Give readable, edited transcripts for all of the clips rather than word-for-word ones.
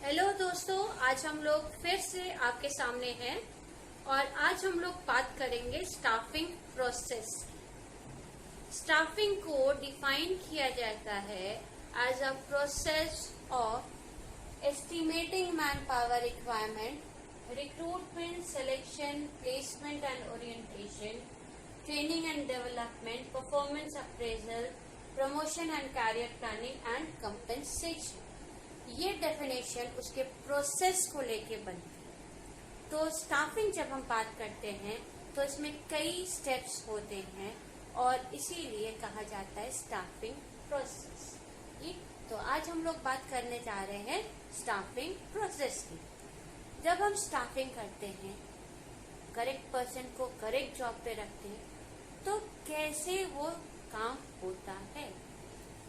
Hello दोस्तों, आज हम लोग फिर से आपके सामने हैं और आज हम लोग बात करेंगे स्टाफिंग प्रोसेस। स्टाफिंग को डिफाइन किया जाता है as a process of estimating man power requirement, recruitment, selection, placement and orientation, training and development, performance appraisal, promotion and career planning and compensation. ये डेफिनेशन उसके प्रोसेस को लेके बनती है। तो स्टाफिंग जब हम बात करते हैं तो इसमें कई स्टेप्स होते हैं और इसीलिए कहा जाता है स्टाफिंग प्रोसेस। तो आज हम लोग बात करने जा रहे हैं स्टाफिंग प्रोसेस की। जब हम स्टाफिंग करते हैं, करेक्ट पर्सन को करेक्ट जॉब पे रखते हैं, तो कैसे वो काम होता है।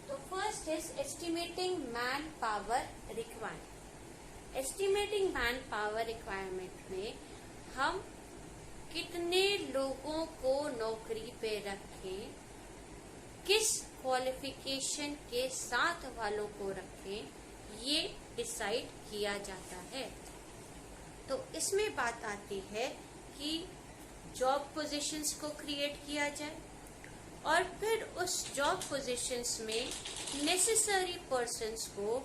तो first is estimating man power requirement. Estimating man power requirement में हम कितने लोगों को नौकरी पे रखें, किस क्वालिफिकेशन के साथ वालों को रखें, ये डिसाइड किया जाता है। तो इसमें बात आती है कि जॉब पोजीशंस को क्रिएट किया जाए और फिर उस जॉब पोजीशंस में नेसेसरी पर्सन्स को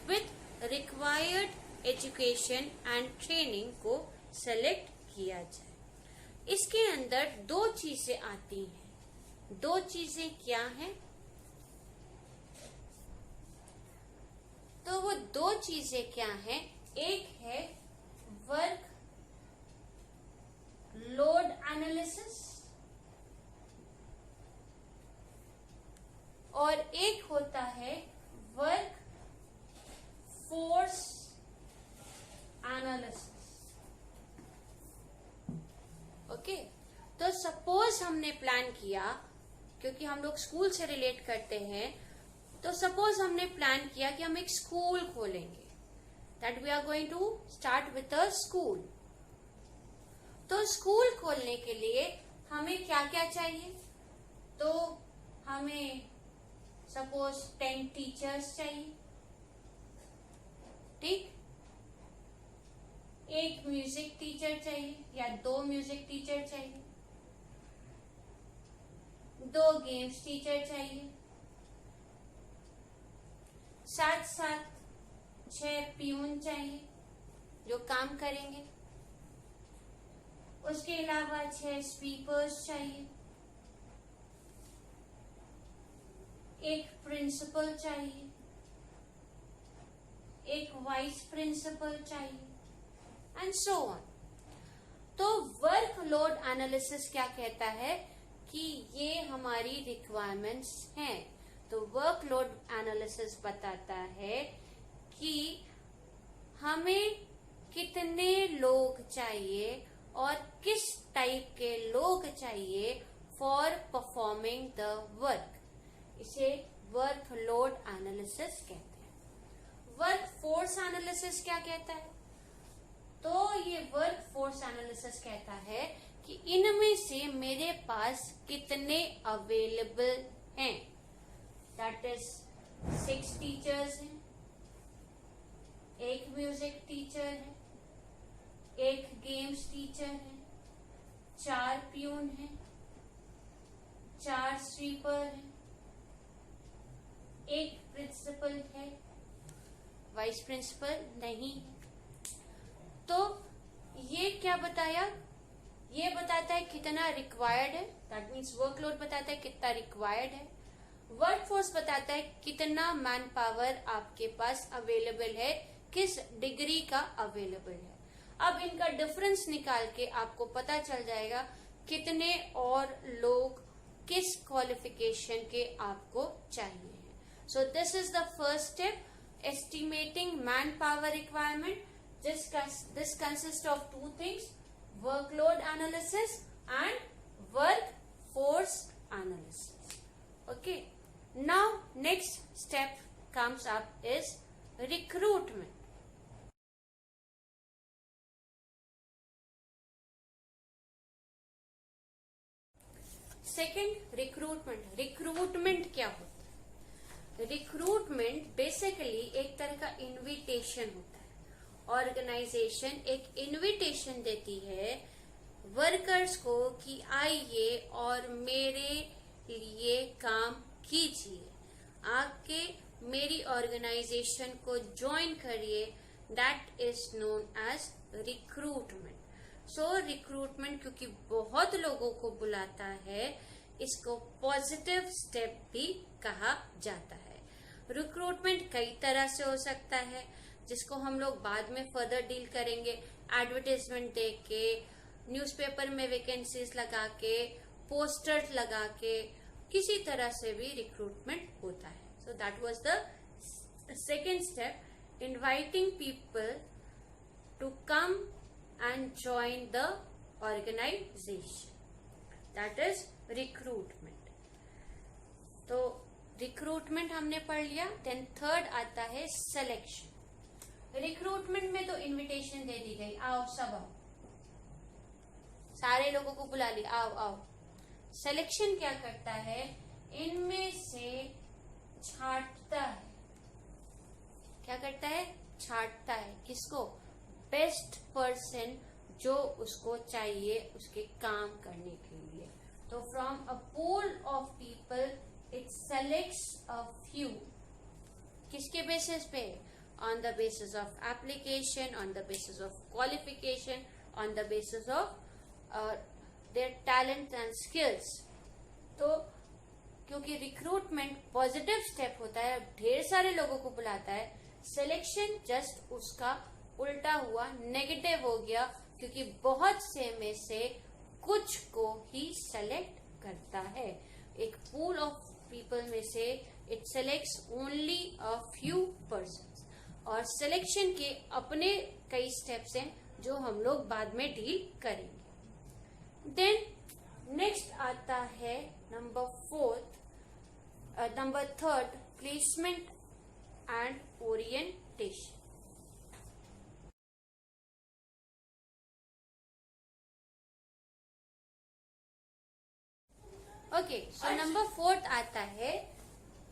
with required education and training को सेलेक्ट किया जाए। इसके अंदर दो चीजें आती हैं। दो चीजें क्या हैं? तो वो दो चीजें क्या हैं? एक है वर्क लोड एनालिसिस और एक होता है वर्क फोर्स एनालिसिस। ओके, तो सपोज हमने प्लान किया, क्योंकि हम लोग स्कूल से रिलेट करते हैं, तो सपोज हमने प्लान किया कि हम एक स्कूल खोलेंगे, that we are going to start with a school. तो स्कूल खोलने के लिए हमें क्या क्या चाहिए? तो हमें सपोज 10 टीचर्स चाहिए, ठीक, एक म्यूजिक टीचर चाहिए या 2 म्यूजिक टीचर चाहिए, 2 गेम्स टीचर चाहिए, साथ साथ 6 प्यून चाहिए जो काम करेंगे, उसके अलावा 6 स्पीकर्स चाहिए, एक प्रिंसिपल चाहिए, एक वाइस प्रिंसिपल चाहिए एंड सो ऑन। तो वर्क लोड एनालिसिस क्या कहता है कि ये हमारी रिक्वायरमेंट्स हैं। तो वर्क लोड एनालिसिस बताता है कि हमें कितने लोग चाहिए और किस टाइप के लोग चाहिए फॉर परफॉर्मिंग द वर्क। इसे वर्क लोड एनालिसिस कहते हैं। वर्क फोर्स एनालिसिस क्या कहता है? तो ये वर्क फोर्स एनालिसिस कहता है कि इनमें से मेरे पास कितने अवेलेबल हैं। दैट इज 6 टीचर्स हैं, एक म्यूजिक टीचर है, एक गेम्स टीचर है, 4 प्यून है, 4 स्वीपर है, एक प्रिंसिपल है, वाइस प्रिंसिपल नहीं है। तो ये क्या बताया? ये बताता है कितना रिक्वायर्ड है, दैट मीन्स वर्कलोड बताता है कितना रिक्वायर्ड है। वर्कफोर्स बताता है कितना मैन पावर आपके पास अवेलेबल है, किस डिग्री का अवेलेबल है। अब इनका डिफरेंस निकाल के आपको पता चल जाएगा कितने और लोग किस क्वालिफिकेशन के आपको चाहिए। So this is the first step, estimating manpower requirement. This consists of 2 things, workload analysis and workforce analysis. Okay. Now next step comes up is recruitment. Second, recruitment. Recruitment क्या होता है? रिक्रूटमेंट बेसिकली एक तरह का invitation होता है। Organisation एक invitation देती है वर्कर्स को कि आइए और मेरे लिए काम कीजिए, आके मेरी ऑर्गेनाइजेशन को ज्वाइन करिए, that is known as recruitment. So recruitment क्योंकि बहुत लोगों को बुलाता है, इसको पॉजिटिव स्टेप भी कहा जाता है। रिक्रूटमेंट कई तरह से हो सकता है, जिसको हम लोग बाद में फर्दर डील करेंगे। एडवर्टाइजमेंट दे के, न्यूज़पेपर में वैकेंसीज लगा के, पोस्टर्स लगा के, किसी तरह से भी रिक्रूटमेंट होता है। So that was the second step, inviting people to come and join the organization, that is recruitment. तो रिक्रूटमेंट हमने पढ़ लिया। देन थर्ड आता है सिलेक्शन। रिक्रूटमेंट में तो इनविटेशन दे दी गई, आओ सब आओ, सारे लोगों को बुला लिया, आओ आओ। सिलेक्शन क्या करता है, इनमें से छांटता है। क्या करता है, छांटता है। किसको, बेस्ट पर्सन जो उसको चाहिए उसके काम करने के लिए। तो from a pool of people it selects a few. किसके बेसिस पे, on the basis of application, on the basis of qualification, on the basis of their talent and skills. तो क्योंकि रिक्रूटमेंट पॉजिटिव स्टेप होता है, ढेर सारे लोगों को बुलाता है, सिलेक्शन जस्ट उसका उल्टा हुआ, नेगेटिव हो गया, क्योंकि बहुत से में से कुछ को ही सेलेक्ट करता है। एक पूल ऑफ पीपल में से it selects only a few persons. और सिलेक्शन के अपने कई स्टेप्स हैं जो हम लोग बाद में डील करेंगे। देन नेक्स्ट आता है number third, placement and orientation. Okay, so number fourth आता है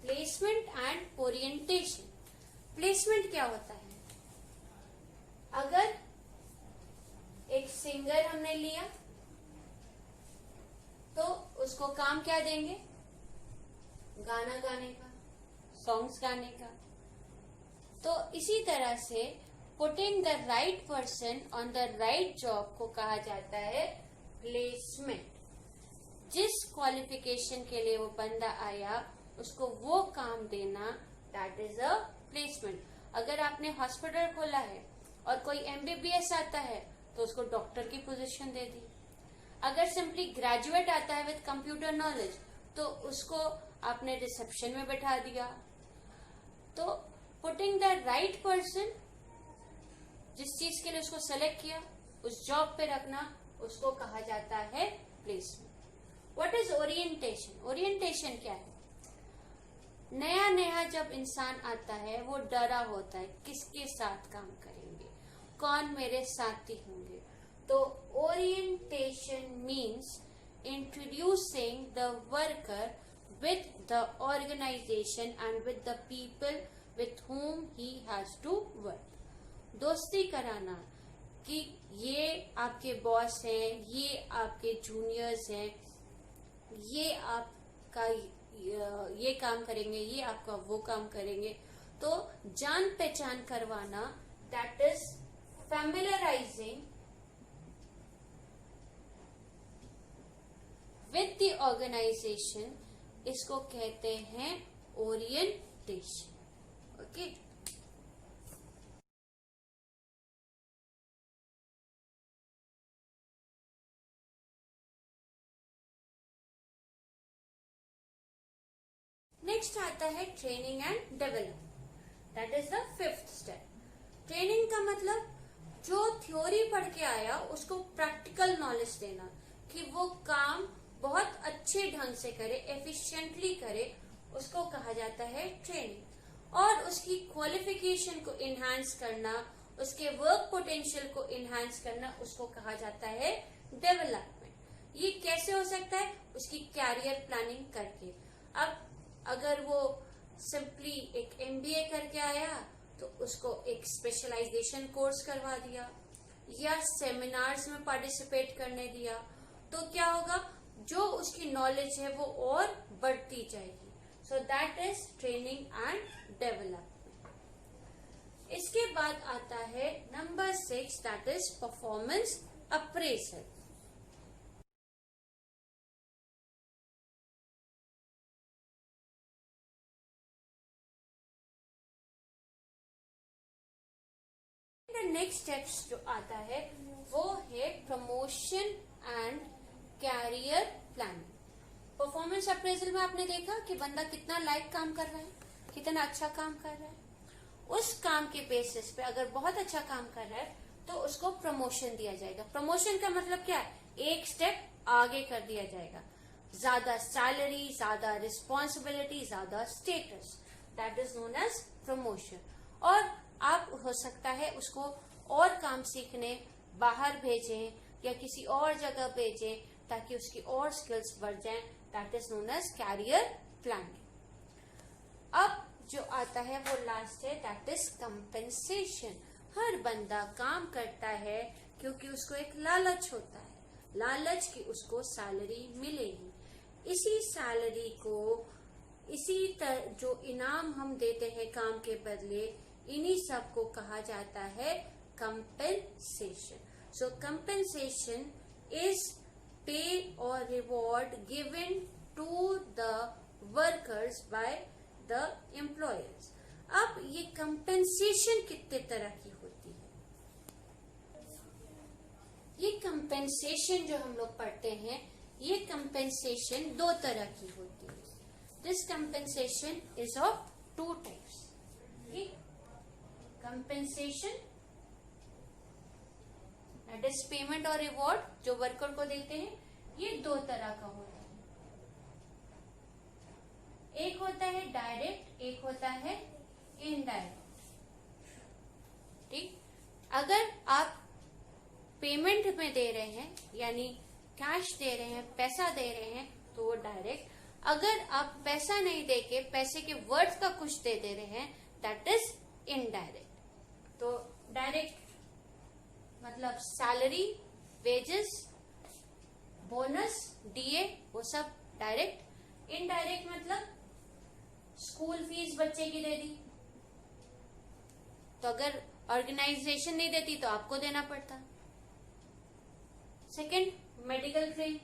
प्लेसमेंट एंड ओरिएंटेशन। प्लेसमेंट क्या होता है, अगर एक सिंगर हमने लिया तो उसको काम क्या देंगे, गाना गाने का, सॉन्ग्स गाने का। तो इसी तरह से putting the right person on the right job को कहा जाता है प्लेसमेंट। जिस क्वालिफिकेशन के लिए वो बंदा आया उसको वो काम देना, दैट इज अ प्लेसमेंट। अगर आपने हॉस्पिटल खोला है और कोई एमबीबीएस आता है तो उसको डॉक्टर की पोजीशन दे दी। अगर सिंपली ग्रेजुएट आता है विद कंप्यूटर नॉलेज तो उसको आपने रिसेप्शन में बैठा दिया। तो पुटिंग द राइट पर्सन, जिस चीज के लिए उसको सेलेक्ट किया उस जॉब पे रखना, उसको कहा जाता है placement. What is orientation? Orientation क्या है? नया नया जब इंसान आता है वो डरा होता है, किसके साथ काम करेंगे, कौन मेरे साथी होंगे। तो orientation means introducing the worker with the organization and with the people with whom he has to work। दोस्ती कराना कि ये आपके बॉस हैं, ये आपके जूनियर्स हैं, ये आपका ये काम करेंगे, ये आपका वो काम करेंगे। तो जान पहचान करवाना, that is familiarising with the organisation, इसको कहते हैं ओरिएंटेशन। ओके, नेक्स्ट आता है training and development, that is the fifth step. Training का मतलब जो थ्योरी पढ़ के आया उसको प्रैक्टिकल नॉलेज देना, कि वो काम बहुत अच्छे ढंग से करे, एफिशिएंटली करे, उसको कहा जाता है ट्रेनिंग। और उसकी क्वालिफिकेशन को इनहांस करना, उसके वर्क पोटेंशियल को इनहांस करना, उसको कहा जाता है डेवलपमेंट। ये कैसे हो सकता है? उसकी कैरियर प्लानिंग करके। अब अगर वो सिंपली एक एमबीए करके आया तो उसको एक स्पेशलाइजेशन कोर्स करवा दिया या सेमिनार्स में पार्टिसिपेट करने दिया, तो क्या होगा, जो उसकी नॉलेज है वो और बढ़ती जाएगी. So that is training and development. इसके बाद आता है number 6, that is performance appraisal. Next steps जो आता है वो है promotion and career planning. Performance appraisal में आपने देखा कि बंदा कितना लायक काम कर रहा है, कितना अच्छा काम कर रहा है. उस काम के बेसिस पे अगर बहुत अच्छा काम कर रहा है तो उसको प्रमोशन दिया जाएगा. प्रमोशन का मतलब क्या है, एक स्टेप आगे कर दिया जाएगा. ज्यादा सैलरी, ज्यादा रिस्पॉन्सिबिलिटी, ज्यादा status, that is known as promotion. और आप हो सकता है उसको और काम सीखने बाहर भेजें या किसी और जगह भेजें ताकि उसकी और स्किल्स बढ़ जाएं. That is known as career planning. अब जो आता है वो लास्ट है, दैट इज कंपेंसेशन. हर बंदा काम करता है क्योंकि उसको एक लालच होता है, लालच की उसको सैलरी मिलेगी. इसी सैलरी को, इसी तरह जो इनाम हम देते हैं काम के बदले, इन्हीं सब को कहा जाता है compensation. So compensation is pay और reward given to the workers by the employers. अब ये कंपेंसेशन कितने तरह की होती है? ये कंपेंसेशन जो हम लोग पढ़ते हैं, ये कंपेंसेशन 2 तरह की होती है. This compensation is of 2 types. Compensation that is payment और रिवॉर्ड जो वर्कर को देते हैं, ये 2 तरह का होता है. एक होता है डायरेक्ट, एक होता है इनडायरेक्ट. ठीक, अगर आप पेमेंट में दे रहे हैं यानी कैश दे रहे हैं, पैसा दे रहे हैं, तो वो डायरेक्ट. अगर आप पैसा नहीं देके पैसे के वर्थ का कुछ दे रहे हैं, दैट इज इनडायरेक्ट. तो डायरेक्ट मतलब सैलरी, वेजेस, बोनस, डीए, वो सब डायरेक्ट. इनडायरेक्ट मतलब स्कूल फीस बच्चे की दे दी, तो अगर ऑर्गेनाइजेशन नहीं देती तो आपको देना पड़ता. Second, medical claim.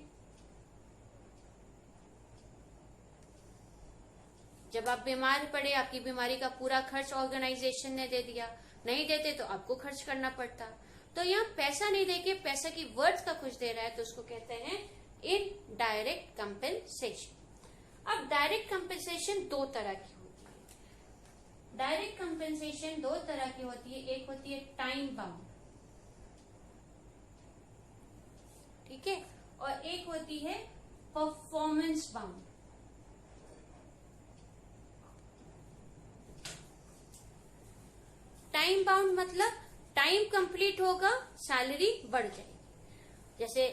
जब आप बीमार पड़े, आपकी बीमारी का पूरा खर्च ऑर्गेनाइजेशन ने दे दिया, नहीं देते तो आपको खर्च करना पड़ता. तो यहाँ पैसा नहीं देके पैसा की वर्थ का कुछ दे रहा है, तो उसको कहते हैं इनडायरेक्ट कंपेंसेशन. अब डायरेक्ट कंपेंसेशन 2 तरह की होती है. डायरेक्ट कंपेंसेशन 2 तरह की होती है. एक होती है टाइम बाउंड, ठीक है, और एक होती है परफॉर्मेंस बाउंड. टाइम बाउंड मतलब टाइम कंप्लीट होगा, सैलरी बढ़ जाएगी. जैसे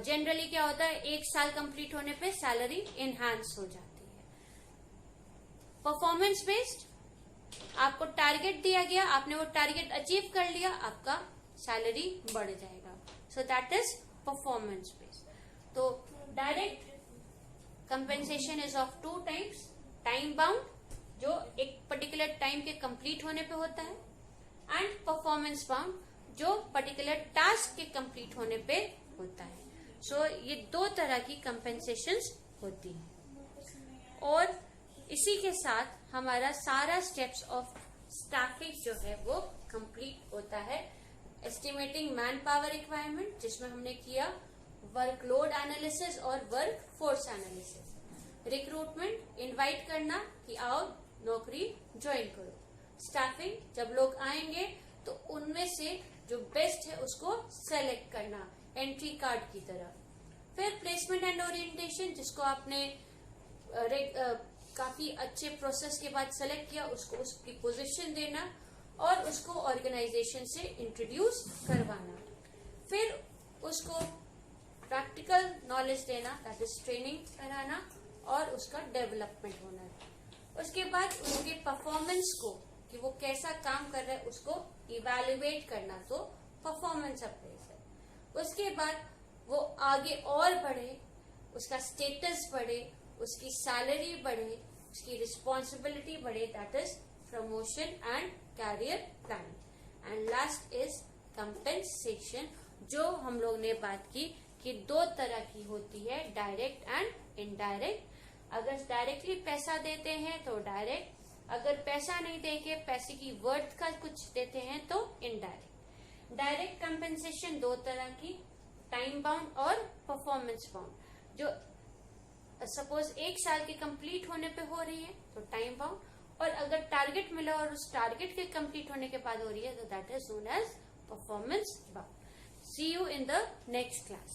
जनरली क्या होता है, 1 साल कंप्लीट होने पे सैलरी इनहांस हो जाती है. परफॉर्मेंस बेस्ड, आपको टारगेट दिया गया, आपने वो टारगेट अचीव कर लिया, आपका सैलरी बढ़ जाएगा. So that is performance based. तो direct compensation is of 2 types. Time bound जो एक पर्टिकुलर टाइम के कंप्लीट होने पे होता है, एंड परफॉर्मेंस बाउंड जो पर्टिकुलर टास्क के कंप्लीट होने पे होता है. सो ये 2 तरह की कंपेंसेशंस होती हैं. और इसी के साथ हमारा सारा स्टेप्स ऑफ स्टाफिंग जो है वो कंप्लीट होता है. एस्टिमेटिंग मैन पावर रिक्वायरमेंट, जिसमें हमने किया वर्कलोड एनालिसिस और work force analysis. Recruitment, invite करना कि आओ नौकरी ज्वाइन करो. स्टाफिंग, जब लोग आएंगे तो उनमें से जो बेस्ट है उसको सेलेक्ट करना एंट्री कार्ड की तरह. फिर प्लेसमेंट एंड ओरिएंटेशन, जिसको आपने काफी अच्छे प्रोसेस के बाद सेलेक्ट किया, उसको उसकी पोजीशन देना और उसको ऑर्गेनाइजेशन से इंट्रोड्यूस करवाना. फिर उसको प्रैक्टिकल नॉलेज देना, दैट इज ट्रेनिंग कराना, और उसका डेवलपमेंट होना. उसके बाद उसके परफॉर्मेंस को कि वो कैसा काम कर रहा है उसको इवेल्युएट करना, तो परफॉर्मेंस अप्रेजल। उसके बाद वो आगे और बढ़े, उसका स्टेटस बढ़े, उसकी सैलरी बढ़े, उसकी रिस्पॉन्सिबिलिटी बढ़े, that is promotion and career planning. And last is compensation, जो हम लोग ने बात की कि दो तरह की होती है, डायरेक्ट एंड इनडायरेक्ट। अगर डायरेक्टली पैसा देते हैं तो डायरेक्ट, अगर पैसा नहीं देके पैसे की वर्थ का कुछ देते हैं तो इनडायरेक्ट। डायरेक्ट कंपेंसेशन दो तरह की, टाइम बाउंड और परफॉर्मेंस बाउंड। जो सपोज 1 साल के कंप्लीट होने पे हो रही है तो टाइम बाउंड, और अगर टारगेट मिला और उस टारगेट के कंप्लीट होने के बाद हो रही है तो that is known as performance bound. See you in the next class.